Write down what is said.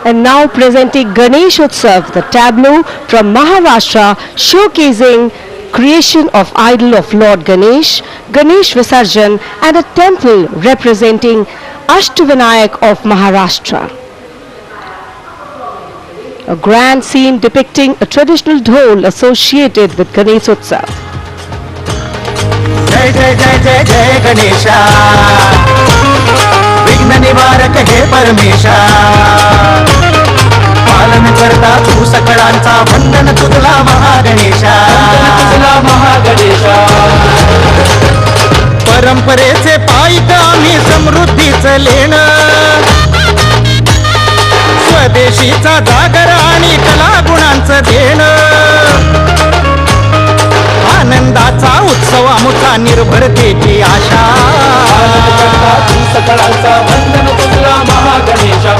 And now presenting Ganesh Utsav, the tableau from Maharashtra showcasing creation of idol of Lord Ganesh, Ganesh Visarjan, and a temple representing Ashtavinayak of Maharashtra. A grand scene depicting a traditional dhol associated with Ganesh Utsav. जय जय जय जय जय गणेशा विघ्न निवारक हे परमेशा पालन करता तू सकळांचा वंदन तुझला महागणेशा परंपरेचे पायिक आम्ही समृद्धीचं लेणं स्वदेशीचा जागर आणि कला गुणांचं देणं आनंदाचा उत्सव आमचा निर्भरतेची आशा सकळांचा वंदन तुझला महागणेशा